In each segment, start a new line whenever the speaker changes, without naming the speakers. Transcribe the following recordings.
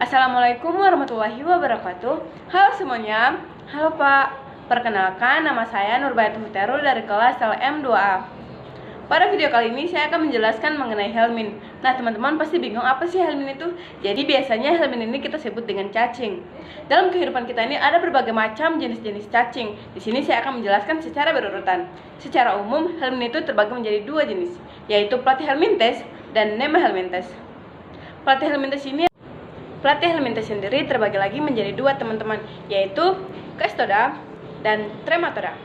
Assalamualaikum warahmatullahi wabarakatuh. Halo semuanya. Halo Pak. Perkenalkan, nama saya Nurbayatul Huteru dari kelas LM 2A. Pada video kali ini saya akan menjelaskan mengenai helmin. Nah, teman-teman pasti bingung apa sih helmin itu? Jadi biasanya helmin ini kita sebut dengan cacing. Dalam kehidupan kita ini ada berbagai macam jenis-jenis cacing. Di sini saya akan menjelaskan secara berurutan. Secara umum, helmin itu terbagi menjadi dua jenis, yaitu Platyhelminthes dan Nemahelminthes. Platyhelminthes sendiri terbagi lagi menjadi dua, teman-teman, yaitu Cestoda dan Trematoda.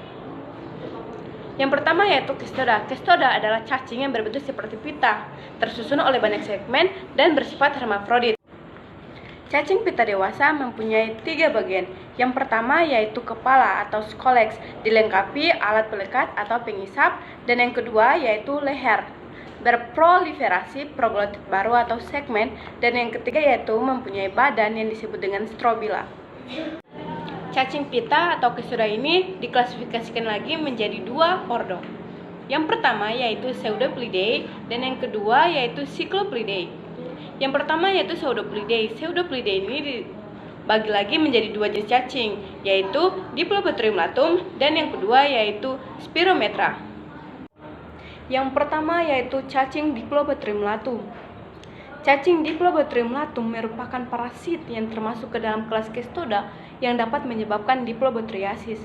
Yang pertama yaitu Cestoda. Cestoda adalah cacing yang berbentuk seperti pita, tersusun oleh banyak segmen dan bersifat hermafrodit. Cacing pita dewasa mempunyai 3 bagian. Yang pertama yaitu kepala atau scolex, dilengkapi alat pelekat atau pengisap, dan yang kedua yaitu leher, berproliferasi proglotit baru atau segmen, dan yang ketiga yaitu mempunyai badan yang disebut dengan strobila. Cacing pita atau Cestoda ini diklasifikasikan lagi menjadi 2 ordo. Yang pertama yaitu Pseudopilidae dan yang kedua yaitu Cyclopilidae. Yang pertama yaitu Pseudopilidae. Pseudopilidae ini dibagi lagi menjadi 2 jenis cacing, yaitu Diplobothrium latum dan yang kedua yaitu Spirometra. Yang pertama yaitu cacing Diplobothrium latum. Cacing Diplobothrium latum merupakan parasit yang termasuk ke dalam kelas Cestoda yang dapat menyebabkan diplobothriasis.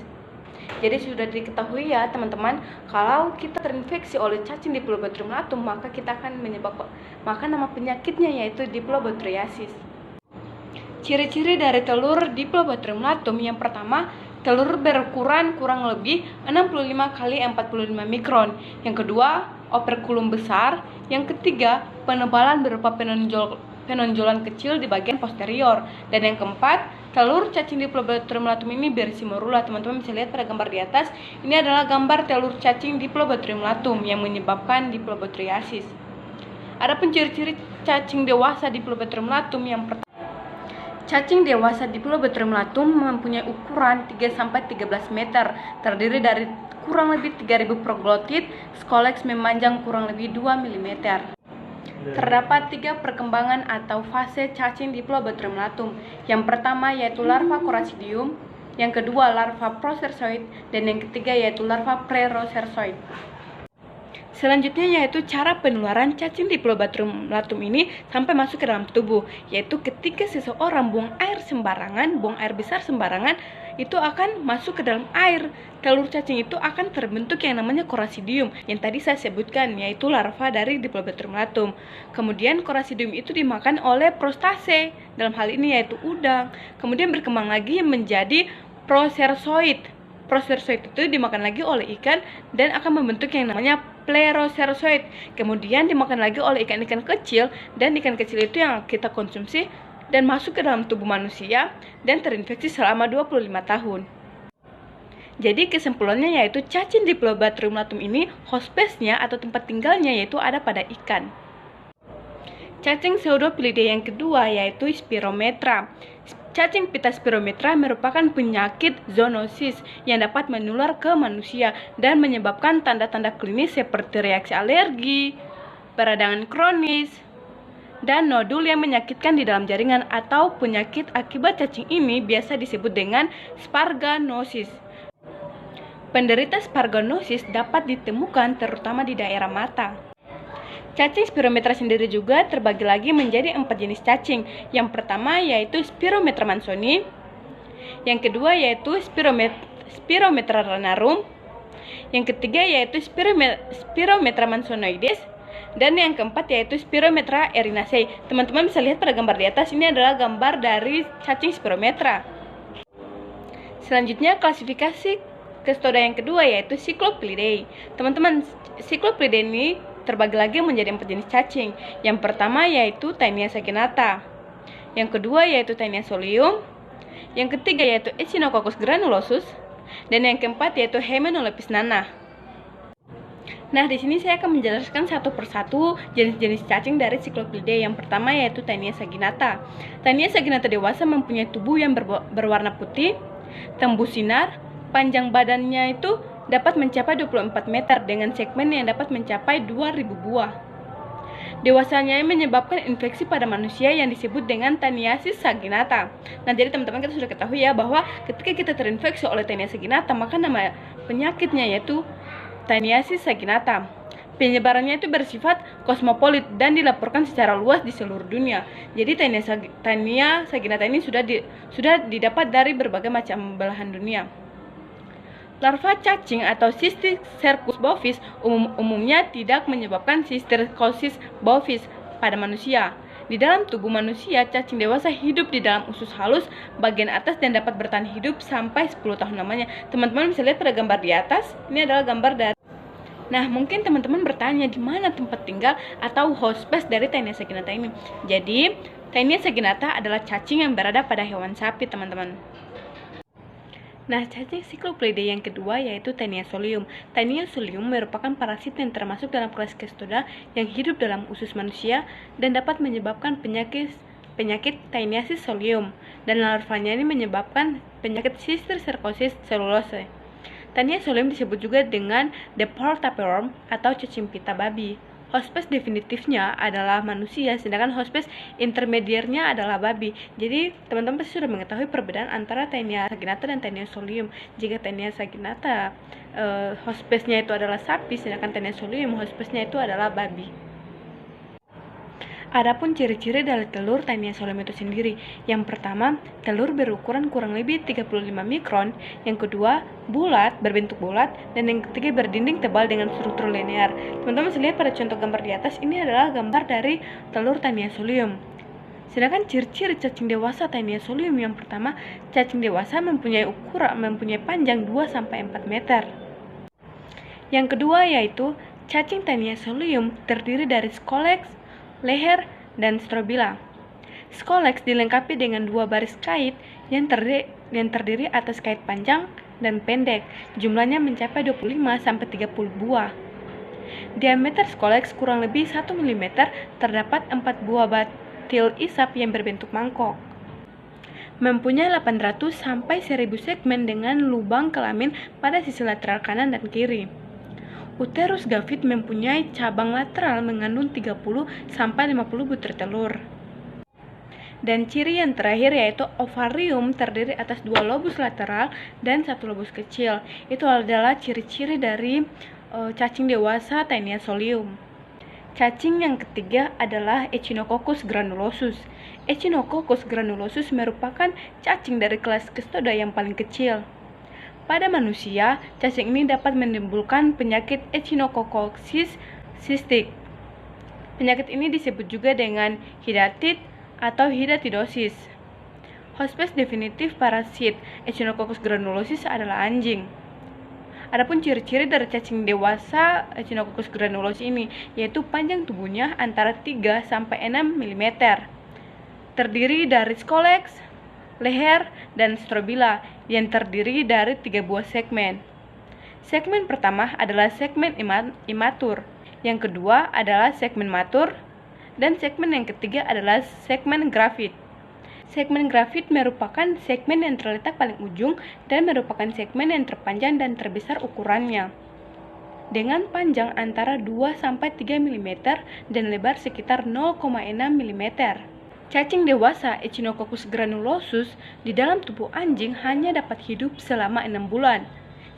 Jadi sudah diketahui ya teman-teman, kalau kita terinfeksi oleh cacing Diplobothrium latum maka nama penyakitnya yaitu diplobothriasis. Ciri-ciri dari telur Diplobothrium latum: yang pertama, telur berukuran kurang lebih 65 x 45 mikron. Yang kedua, operkulum besar. Yang ketiga, penebalan berupa penonjolan kecil di bagian posterior. Dan yang keempat, telur cacing Diplobothrium latum ini berisi morula. Teman-teman bisa lihat pada gambar di atas. Ini adalah gambar telur cacing Diplobothrium latum yang menyebabkan diplobothriasis. Adapun ciri-ciri cacing dewasa Diplobothrium latum: yang pertama, cacing dewasa Diplobothrium latum mempunyai ukuran 3-13 meter, terdiri dari kurang lebih 3000 proglotit, scolex memanjang kurang lebih 2 mm. Terdapat 3 perkembangan atau fase cacing Diplobothrium latum. Yang pertama yaitu larva Coracidium, yang kedua larva Procercoid, dan yang ketiga yaitu larva Plerocercoid. Selanjutnya yaitu cara penularan cacing Diplobothrium latum ini sampai masuk ke dalam tubuh, yaitu ketika seseorang buang air besar sembarangan, itu akan masuk ke dalam air. Telur cacing itu akan terbentuk yang namanya Coracidium yang tadi saya sebutkan, yaitu larva dari Diplobothrium latum. Kemudian Coracidium itu dimakan oleh Prostase, dalam hal ini yaitu udang. Kemudian berkembang lagi menjadi Procercoid. Procercoid itu dimakan lagi oleh ikan dan akan membentuk yang namanya Plerocercoid. Kemudian dimakan lagi oleh ikan-ikan kecil, dan ikan kecil itu yang kita konsumsi dan masuk ke dalam tubuh manusia dan terinfeksi selama 25 tahun. Jadi kesimpulannya yaitu cacing Diplobothrium latum ini hospesnya atau tempat tinggalnya yaitu ada pada ikan. Cacing Pseudopilidae yang kedua yaitu Spirometra. Cacing pita Spirometra merupakan penyakit zoonosis yang dapat menular ke manusia dan menyebabkan tanda-tanda klinis seperti reaksi alergi, peradangan kronis, dan nodul yang menyakitkan di dalam jaringan. Atau penyakit akibat cacing ini biasa disebut dengan sparganosis. Penderita sparganosis dapat ditemukan terutama di daerah mata. Cacing Spirometra sendiri juga terbagi lagi menjadi 4 jenis cacing. Yang pertama yaitu Spirometra mansoni, yang kedua yaitu Spirometra ranarum, yang ketiga yaitu Spirometra mansonoides, dan yang keempat yaitu Spirometra erinaceae. Teman-teman bisa lihat pada gambar di atas, ini adalah gambar dari cacing Spirometra. Selanjutnya klasifikasi Cestoda yang kedua yaitu Cyclopilidae. Teman-teman, Cyclopilidae ini terbagi lagi menjadi 4 jenis cacing. Yang pertama yaitu Taenia saginata, yang kedua yaitu Taenia solium, yang ketiga yaitu Echinococcus granulosus, dan yang keempat yaitu Hymenopilus nana. Nah, di sini saya akan menjelaskan satu persatu jenis-jenis cacing dari Cyclopilidae. Yang pertama yaitu Taenia saginata. Taenia saginata dewasa mempunyai tubuh yang berwarna putih, tembus sinar, panjang badannya itu dapat mencapai 24 meter dengan segmen yang dapat mencapai 2000 buah. Dewasanya menyebabkan infeksi pada manusia yang disebut dengan Taniasis saginata. Nah, jadi teman-teman kita sudah ketahui ya bahwa ketika kita terinfeksi oleh Taniasis saginata, maka nama penyakitnya yaitu Taniasis saginata. Penyebarannya itu bersifat kosmopolit dan dilaporkan secara luas di seluruh dunia. Jadi Tania saginata ini sudah didapat dari berbagai macam belahan dunia. Larva cacing atau Cysticercus bovis umumnya tidak menyebabkan Cysticercosis bovis pada manusia. Di dalam tubuh manusia, cacing dewasa hidup di dalam usus halus bagian atas dan dapat bertahan hidup sampai 10 tahun lamanya. Teman-teman bisa lihat pada gambar di atas, ini adalah gambar dari. Nah, mungkin teman-teman bertanya di mana tempat tinggal atau host place dari Taenia saginata ini. Jadi, Taenia saginata adalah cacing yang berada pada hewan sapi, teman-teman. Nah, cacing Cyclopidae yang kedua yaitu Taenia solium. Taenia solium merupakan parasit yang termasuk dalam kelas Cestoda yang hidup dalam usus manusia dan dapat menyebabkan penyakit Taeniasis solium, dan larvanya ini menyebabkan penyakit Cysticercosis cellulose. Taenia solium disebut juga dengan the pork tapeworm atau cacing pita babi. Hospes definitifnya adalah manusia, sedangkan hospes intermediarnya adalah babi. Jadi teman-teman pasti sudah mengetahui perbedaan antara Taenia saginata dan Taenia solium. Jika Taenia saginata hospesnya itu adalah sapi, sedangkan Taenia solium hospesnya itu adalah babi. Adapun ciri-ciri dari telur Taenia solium itu sendiri. Yang pertama, telur berukuran kurang lebih 35 mikron. Yang kedua, bulat, berbentuk bulat. Dan yang ketiga, berdinding tebal dengan struktur linear. Teman-teman bisa lihat pada contoh gambar di atas, ini adalah gambar dari telur Taenia solium. Sedangkan ciri-ciri cacing dewasa Taenia solium yang pertama, cacing dewasa mempunyai panjang 2-4 meter. Yang kedua yaitu cacing Taenia solium terdiri dari scolex, leher, dan strobila. Scolex dilengkapi dengan 2 baris kait yang terdiri atas kait panjang dan pendek. Jumlahnya mencapai 25-30 buah. Diameter scolex kurang lebih 1 mm, terdapat 4 buah batil isap yang berbentuk mangkok. Mempunyai 800-1000 segmen dengan lubang kelamin pada sisi lateral kanan dan kiri. Uterus Gavit mempunyai cabang lateral mengandung 30-50 butir telur. Dan ciri yang terakhir yaitu ovarium terdiri atas 2 lobus lateral dan 1 lobus kecil. Itu adalah ciri-ciri dari cacing dewasa Taenia solium. Cacing yang ketiga adalah Echinococcus granulosus. Echinococcus granulosus merupakan cacing dari kelas Cestoda yang paling kecil. Pada manusia, cacing ini dapat menimbulkan penyakit Echinococcosis cystic. Penyakit ini disebut juga dengan hidatit atau hidatidosis. Hospes definitif parasit Echinococcus granulosus adalah anjing. Adapun ciri-ciri dari cacing dewasa Echinococcus granulosus ini yaitu panjang tubuhnya antara 3-6 mm. Terdiri dari scolex, leher, dan strobila yang terdiri dari 3 buah segmen. Segmen pertama adalah segmen imatur, yang kedua adalah segmen matur, dan segmen yang ketiga adalah segmen gravid. Segmen gravid merupakan segmen yang terletak paling ujung dan merupakan segmen yang terpanjang dan terbesar ukurannya, dengan panjang antara 2-3 mm dan lebar sekitar 0,6 mm. Cacing dewasa Echinococcus granulosus di dalam tubuh anjing hanya dapat hidup selama 6 bulan.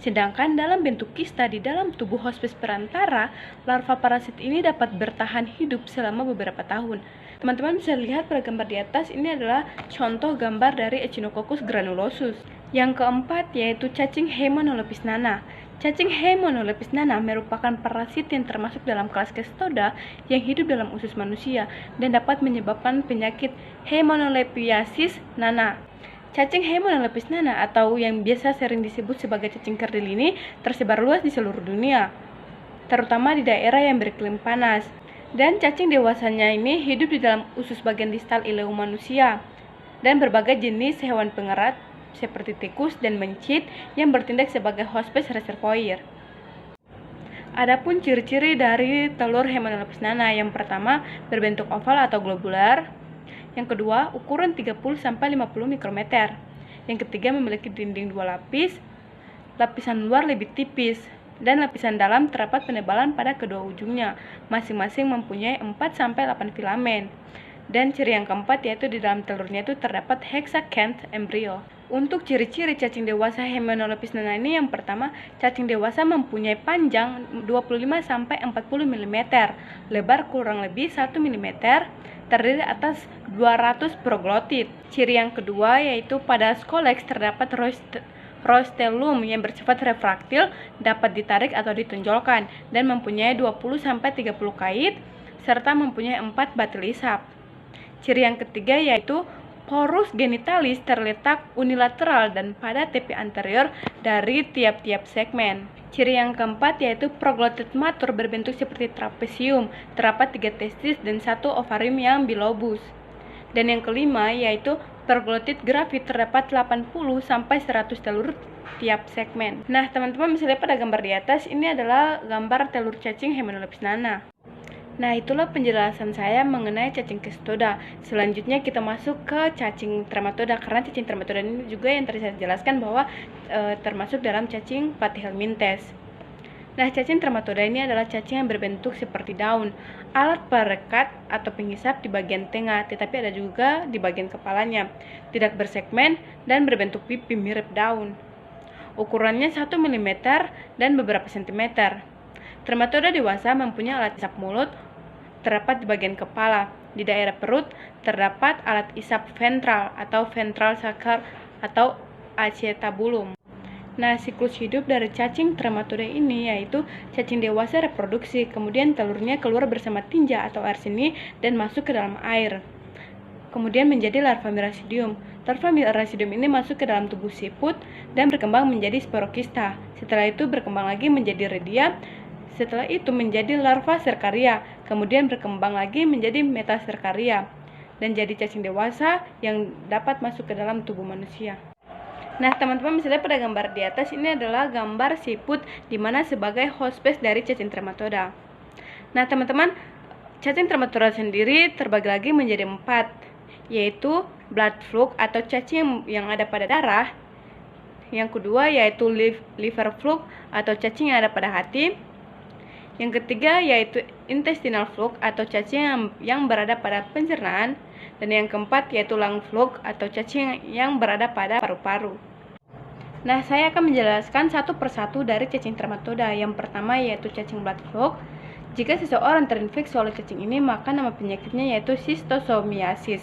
Sedangkan dalam bentuk kista di dalam tubuh hospes perantara, larva parasit ini dapat bertahan hidup selama beberapa tahun. Teman-teman bisa lihat pada gambar di atas, ini adalah contoh gambar dari Echinococcus granulosus. Yang keempat yaitu cacing Haemonolepis nana. Cacing Haemonolepis nana merupakan parasit yang termasuk dalam kelas Cestoda yang hidup dalam usus manusia dan dapat menyebabkan penyakit Haemonolepiasis nana. Cacing Haemonolepis nana atau yang biasa sering disebut sebagai cacing kerdil ini tersebar luas di seluruh dunia, terutama di daerah yang beriklim panas. Dan cacing dewasanya ini hidup di dalam usus bagian distal ileum manusia dan berbagai jenis hewan pengerat seperti tikus dan mencit yang bertindak sebagai hospes reservoir. Adapun ciri-ciri dari telur Haemonolepis nana, yang pertama berbentuk oval atau globular, yang kedua ukuran 30-50 mikrometer, yang ketiga memiliki dinding 2 lapis, lapisan luar lebih tipis, dan lapisan dalam terdapat penebalan pada kedua ujungnya, masing-masing mempunyai 4-8 filamen. Dan ciri yang keempat yaitu di dalam telurnya itu terdapat hexacanth embrio. Untuk ciri-ciri cacing dewasa Hymenolopis nana ini, yang pertama, cacing dewasa mempunyai panjang 25-40 mm, lebar kurang lebih 1 mm, terdiri atas 200 proglotit. Ciri yang kedua yaitu pada scolex terdapat rostellum yang bersifat refraktil, dapat ditarik atau ditonjolkan, dan mempunyai 20-30 kait, serta mempunyai 4 batil isap. Ciri yang ketiga yaitu porus genitalis terletak unilateral dan pada tepi anterior dari tiap-tiap segmen. Ciri yang keempat yaitu proglotit matur berbentuk seperti trapesium, terdapat 3 testis dan 1 ovarium yang bilobus. Dan yang kelima yaitu proglotit gravid, terdapat 80-100 telur tiap segmen. Nah, teman-teman bisa lihat pada gambar di atas, ini adalah gambar telur cacing Hymenolopis nana. Nah, itulah penjelasan saya mengenai cacing Cestoda. Selanjutnya kita masuk ke cacing Trematoda, karena cacing Trematoda ini juga yang tadi saya jelaskan bahwa termasuk dalam cacing Platyhelminthes. Nah, cacing Trematoda ini adalah cacing yang berbentuk seperti daun. Alat perekat atau penghisap di bagian tengah, tetapi ada juga di bagian kepalanya. Tidak bersegmen dan berbentuk pipi mirip daun. Ukurannya 1 mm dan beberapa sentimeter. Trematoda dewasa mempunyai alat isap mulut, terdapat di bagian kepala. Di daerah perut terdapat alat isap ventral atau ventral sulcus atau acetabulum. Nah, siklus hidup dari cacing Trematoda ini yaitu cacing dewasa reproduksi, kemudian telurnya keluar bersama tinja atau air seni dan masuk ke dalam air. Kemudian menjadi larva Miracidium. Larva Miracidium ini masuk ke dalam tubuh siput dan berkembang menjadi sporokista. Setelah itu berkembang lagi menjadi redia. Setelah itu menjadi larva Cercaria, kemudian berkembang lagi menjadi metacercaria dan jadi cacing dewasa yang dapat masuk ke dalam tubuh manusia. Nah, teman-teman bisa lihat pada gambar di atas, ini adalah gambar siput di mana sebagai host space dari cacing Trematoda. Nah, teman-teman, cacing Trematoda sendiri terbagi lagi menjadi 4, yaitu blood fluke atau cacing yang ada pada darah. Yang kedua yaitu liver fluke atau cacing yang ada pada hati. Yang ketiga yaitu intestinal fluke atau cacing yang berada pada pencernaan. Dan yang keempat yaitu lung fluke atau cacing yang berada pada paru-paru. Nah, saya akan menjelaskan satu persatu dari cacing Trematoda. Yang pertama yaitu cacing blood fluke. Jika seseorang terinfeksi oleh cacing ini, maka nama penyakitnya yaitu schistosomiasis.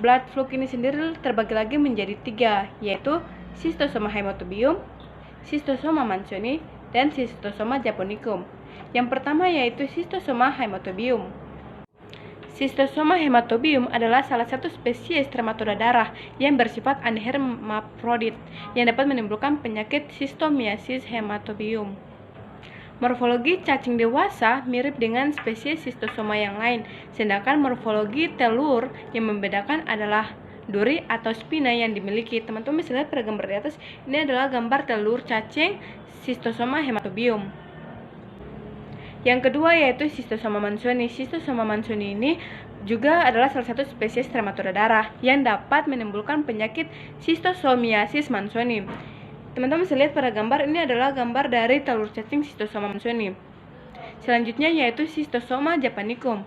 Blood fluke ini sendiri terbagi lagi menjadi 3, yaitu Schistosoma haematobium, Schistosoma mansoni, dan Schistosoma japonicum. Yang pertama yaitu Schistosoma haematobium. Schistosoma haematobium adalah salah satu spesies Trematoda darah yang bersifat anhermaprodit yang dapat menimbulkan penyakit Schistosomiasis haematobium. Morfologi cacing dewasa mirip dengan spesies Schistosoma yang lain, sedangkan morfologi telur yang membedakan adalah duri atau spina yang dimiliki. Teman-teman bisa lihat pada gambar di atas, ini adalah gambar telur cacing Schistosoma haematobium. Yang kedua yaitu Schistosoma mansoni. Schistosoma mansoni ini juga adalah salah satu spesies Trematoda darah yang dapat menimbulkan penyakit Schistosomiasis mansoni. Teman-teman bisa lihat pada gambar, ini adalah gambar dari telur cacing Schistosoma mansoni. Selanjutnya yaitu Schistosoma japonicum.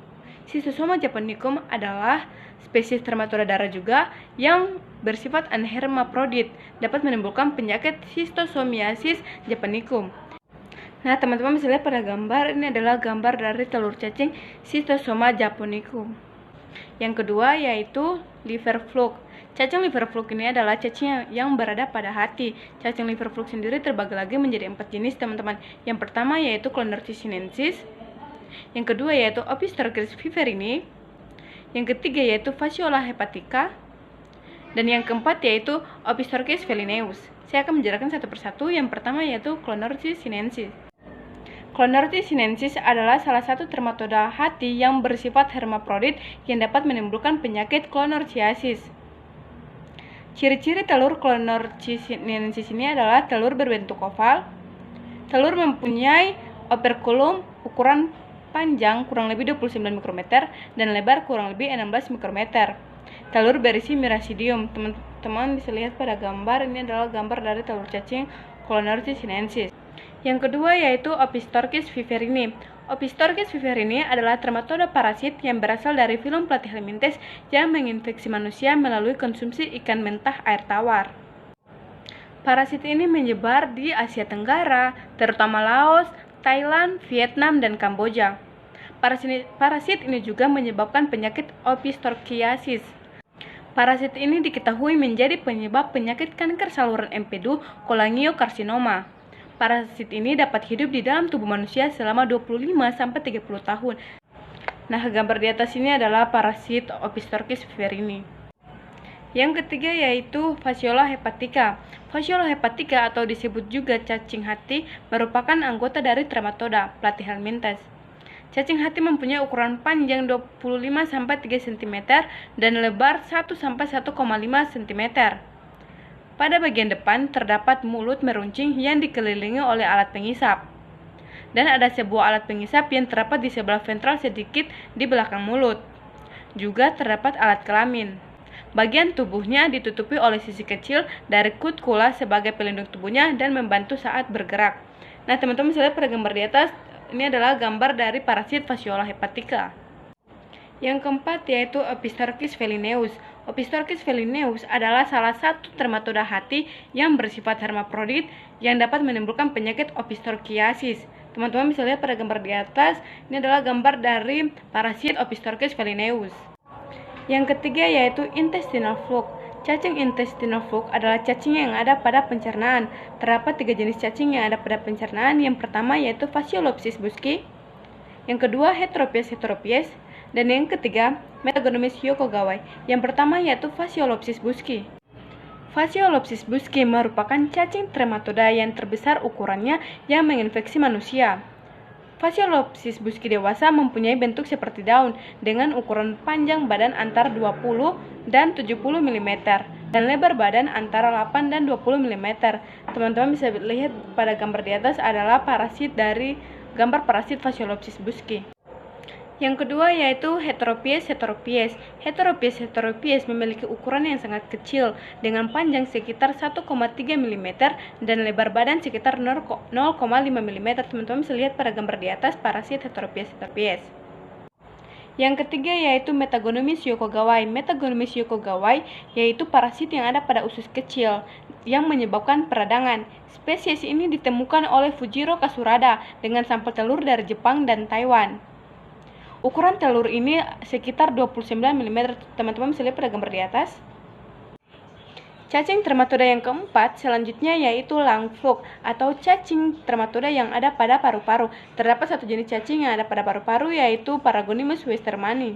Schistosoma japonicum adalah spesies Trematoda darah juga yang bersifat anhermaprodit, dapat menimbulkan penyakit Schistosomiasis japonicum. Nah, teman-teman bisa lihat pada gambar, ini adalah gambar dari telur cacing Schistosoma japonicum. Yang kedua yaitu liver fluke. Cacing liver fluke ini adalah cacing yang berada pada hati. Cacing liver fluke sendiri terbagi lagi menjadi 4 jenis, teman-teman. Yang pertama yaitu Clonorchis sinensis. Yang kedua yaitu Opisthorchis viverini. Yang ketiga yaitu Fasciola hepatica. Dan yang keempat yaitu Opisthorchis felineus. Saya akan menjelaskan satu persatu. Yang pertama yaitu Clonorchis sinensis. Clonorchis sinensis adalah salah satu Trematoda hati yang bersifat hermaprodit yang dapat menimbulkan penyakit clonorchiasis. Ciri-ciri telur Clonorchis sinensis ini adalah telur berbentuk oval, telur mempunyai operculum ukuran panjang kurang lebih 29 mikrometer dan lebar kurang lebih 16 mikrometer. Telur berisi Miracidium. Teman-teman bisa lihat pada gambar, ini adalah gambar dari telur cacing Clonorchis sinensis. Yang kedua yaitu Opistorchis viverini. Opistorchis viverini adalah trematoda parasit yang berasal dari filum Platyhelminthes yang menginfeksi manusia melalui konsumsi ikan mentah air tawar. Parasit ini menyebar di Asia Tenggara, terutama Laos, Thailand, Vietnam, dan Kamboja. Parasit ini juga menyebabkan penyakit opistorchiasis. Parasit ini diketahui menjadi penyebab penyakit kanker saluran empedu cholangiocarcinoma. Parasit ini dapat hidup di dalam tubuh manusia selama 25-30 tahun. Nah, gambar di atas ini adalah parasit Opistorchis viverini. Yang ketiga yaitu Fasciola hepatica. Fasciola hepatica atau disebut juga cacing hati merupakan anggota dari trematoda Platyhelminthes. Cacing hati mempunyai ukuran panjang 25-3 cm dan lebar 1-1,5 cm. Pada bagian depan terdapat mulut meruncing yang dikelilingi oleh alat pengisap. Dan ada sebuah alat pengisap yang terdapat di sebelah ventral sedikit di belakang mulut. Juga terdapat alat kelamin. Bagian tubuhnya ditutupi oleh sisi kecil dari cuticula sebagai pelindung tubuhnya dan membantu saat bergerak. Nah, teman-teman bisa lihat pada gambar di atas, ini adalah gambar dari parasit Fasciola hepatica. Yang keempat yaitu Opistorchis felineus. Opistorchis felineus adalah salah satu trematoda hati yang bersifat hermaprodit yang dapat menimbulkan penyakit opistorchiasis. Teman-teman bisa lihat pada gambar di atas, ini adalah gambar dari parasit Opistorchis felineus. Yang ketiga yaitu intestinal fluke. Cacing intestinal fluke adalah cacing yang ada pada pencernaan. Terdapat 3 jenis cacing yang ada pada pencernaan. Yang pertama yaitu Phaseolopsis buski, yang kedua Heteropies, dan yang ketiga Metagonomis yokogawai. Yang pertama yaitu Phaseolopsis buski. Phaseolopsis buski merupakan cacing trematoda yang terbesar ukurannya yang menginfeksi manusia. Phaseolopsis buski dewasa mempunyai bentuk seperti daun dengan ukuran panjang badan antara 20 dan 70 mm dan lebar badan antara 8 dan 20 mm. Teman-teman bisa lihat pada gambar di atas adalah parasit dari gambar parasit Phaseolopsis buski. Yang kedua yaitu Heteropies. Heteropies memiliki ukuran yang sangat kecil dengan panjang sekitar 1,3 mm dan lebar badan sekitar 0,5 mm. Teman-teman bisa lihat pada gambar di atas parasit Heteropies. Yang ketiga yaitu Metagonomis yokogawai. Metagonomis yokogawai yaitu parasit yang ada pada usus kecil yang menyebabkan peradangan. Spesies ini ditemukan oleh Fujiro Kasurada dengan sampel telur dari Jepang dan Taiwan. Ukuran telur ini sekitar 29 mm. Teman-teman bisa lihat pada gambar di atas. Cacing trematoda yang keempat selanjutnya yaitu lung fluke atau cacing trematoda yang ada pada paru-paru. Terdapat satu jenis cacing yang ada pada paru-paru yaitu Paragonimus westermani.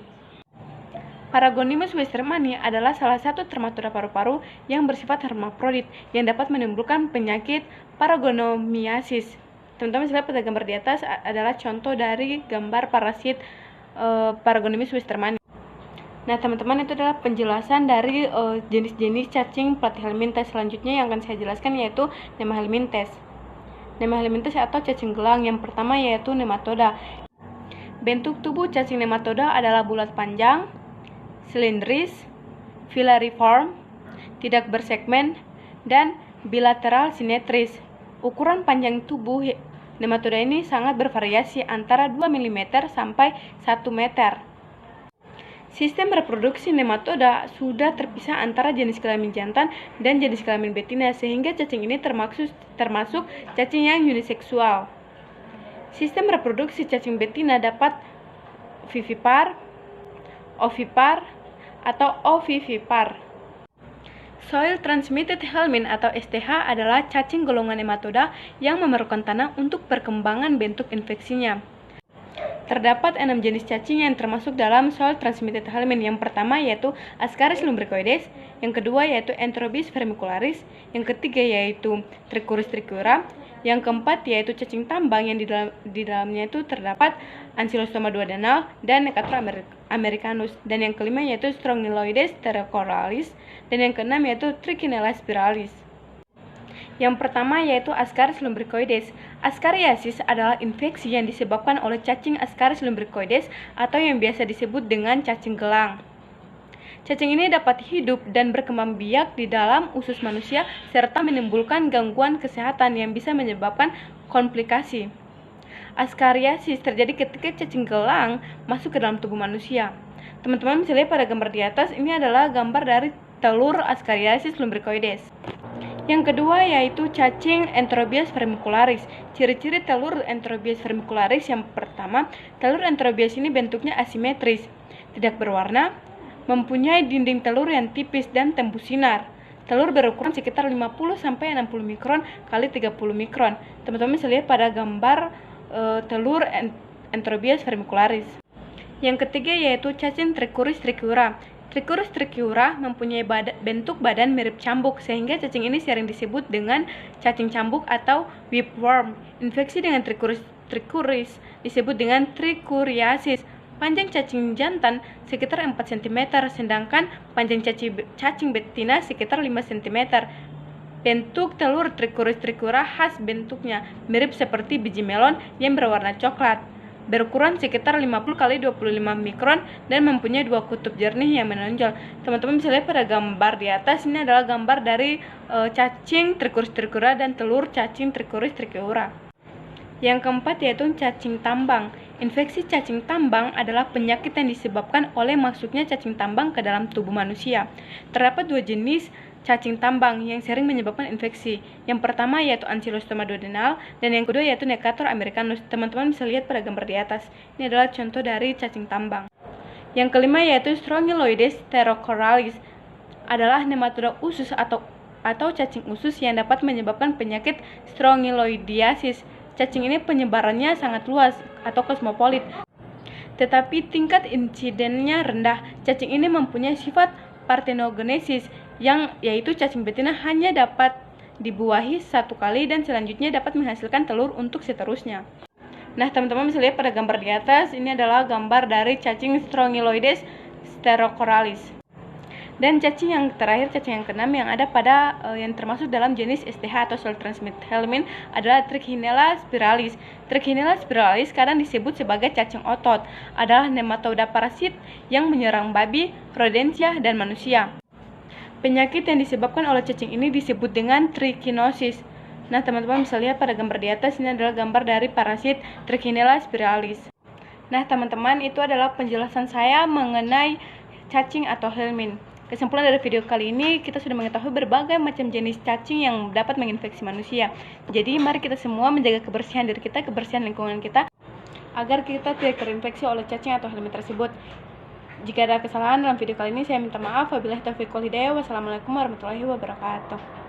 Paragonimus westermani adalah salah satu trematoda paru-paru yang bersifat hermaprodit yang dapat menimbulkan penyakit paragonomiasis. Teman-teman bisa lihat pada gambar di atas adalah contoh dari gambar parasit Paragonimus westermani. Nah, teman-teman, itu adalah penjelasan dari jenis-jenis cacing Platyhelminthes. Selanjutnya yang akan saya jelaskan yaitu Nemahelminthes. Nemahelminthes atau cacing gelang. Yang pertama yaitu nematoda. Bentuk tubuh cacing nematoda adalah bulat panjang, silindris, filariform, tidak bersegmen, dan bilateral simetris. Ukuran panjang tubuh nematoda ini sangat bervariasi antara 2 mm sampai 1 meter. Sistem reproduksi nematoda sudah terpisah antara jenis kelamin jantan dan jenis kelamin betina sehingga cacing ini termasuk cacing yang uniseksual. Sistem reproduksi cacing betina dapat vivipar, ovipar, atau ovivipar. Soil Transmitted Helminth atau STH adalah cacing golongan nematoda yang memerlukan tanah untuk perkembangan bentuk infeksinya. Terdapat 6 jenis cacing yang termasuk dalam Soil Transmitted Helminth. Yang pertama yaitu Ascaris lumbricoides, yang kedua yaitu Enterobis vermicularis, yang ketiga yaitu Trichuris trichiura, yang keempat yaitu cacing tambang yang di dalamnya itu terdapat Ancylostoma duodenal dan Necator americanus, dan yang kelima yaitu Strongyloides terracoralis, dan yang keenam yaitu Trichinella spiralis. Yang pertama yaitu Ascaris lumbricoides. Ascariasis adalah infeksi yang disebabkan oleh cacing Ascaris lumbricoides atau yang biasa disebut dengan cacing gelang. Cacing ini dapat hidup dan berkembang biak di dalam usus manusia serta menimbulkan gangguan kesehatan yang bisa menyebabkan komplikasi. Askariasis terjadi ketika cacing gelang masuk ke dalam tubuh manusia. Teman-teman bisa lihat pada gambar di atas, ini adalah gambar dari telur Askariasis lumbricoides. Yang kedua yaitu cacing Enterobius vermicularis. Ciri-ciri telur Enterobius vermicularis yang pertama, telur Enterobius ini bentuknya asimetris, tidak berwarna, mempunyai dinding telur yang tipis dan tembus sinar. Telur berukuran sekitar 50-60 mikron kali 30 mikron. Teman-teman bisa lihat pada gambar telur Enterobius vermicularis. Yang ketiga yaitu cacing Trichuris trichiura. Trichuris trichiura mempunyai bentuk badan mirip cambuk, sehingga cacing ini sering disebut dengan cacing cambuk atau whipworm. Infeksi dengan Trichuris disebut dengan trichuriasis. Panjang cacing jantan sekitar 4 cm, sedangkan panjang cacing betina sekitar 5 cm. Bentuk telur Trichuris trichiura khas bentuknya mirip seperti biji melon yang berwarna coklat, berukuran sekitar 50 kali 25 mikron dan mempunyai 2 kutub jernih yang menonjol. Teman-teman bisa lihat pada gambar di atas, ini adalah gambar dari cacing Trichuris trichiura dan telur cacing Trichuris trichiura. Yang keempat yaitu cacing tambang. Infeksi cacing tambang adalah penyakit yang disebabkan oleh masuknya cacing tambang ke dalam tubuh manusia. Terdapat 2 jenis cacing tambang yang sering menyebabkan infeksi. Yang pertama yaitu Ancylostoma duodenal dan yang kedua yaitu Necator americanus. Teman-teman bisa lihat pada gambar di atas. Ini adalah contoh dari cacing tambang. Yang kelima yaitu Strongyloides pterocoralis, adalah nematoda usus atau cacing usus yang dapat menyebabkan penyakit strongyloidiasis. Cacing ini penyebarannya sangat luas atau kosmopolit, tetapi tingkat insidennya rendah. Cacing ini mempunyai sifat parthenogenesis, yaitu cacing betina hanya dapat dibuahi 1 kali dan selanjutnya dapat menghasilkan telur untuk seterusnya. Nah, teman-teman bisa lihat pada gambar di atas, ini adalah gambar dari cacing Strongyloides pterocoralis. Dan cacing yang terakhir, cacing yang keenam yang ada pada yang termasuk dalam jenis STH atau Sexually Transmitted Helminth adalah Trichinella spiralis. Trichinella spiralis kadang disebut sebagai cacing otot, adalah nematoda parasit yang menyerang babi, rodentia, dan manusia. Penyakit yang disebabkan oleh cacing ini disebut dengan trichinosis. Nah, teman-teman bisa lihat pada gambar di atas, ini adalah gambar dari parasit Trichinella spiralis. Nah, teman-teman, itu adalah penjelasan saya mengenai cacing atau helminth. Kesimpulan dari video kali ini, kita sudah mengetahui berbagai macam jenis cacing yang dapat menginfeksi manusia. Jadi, mari kita semua menjaga kebersihan diri kita, kebersihan lingkungan kita, agar kita tidak terinfeksi oleh cacing atau helminth tersebut. Jika ada kesalahan dalam video kali ini, saya minta maaf. Wabillahi taufiq wal hidayah. Wassalamualaikum warahmatullahi wabarakatuh.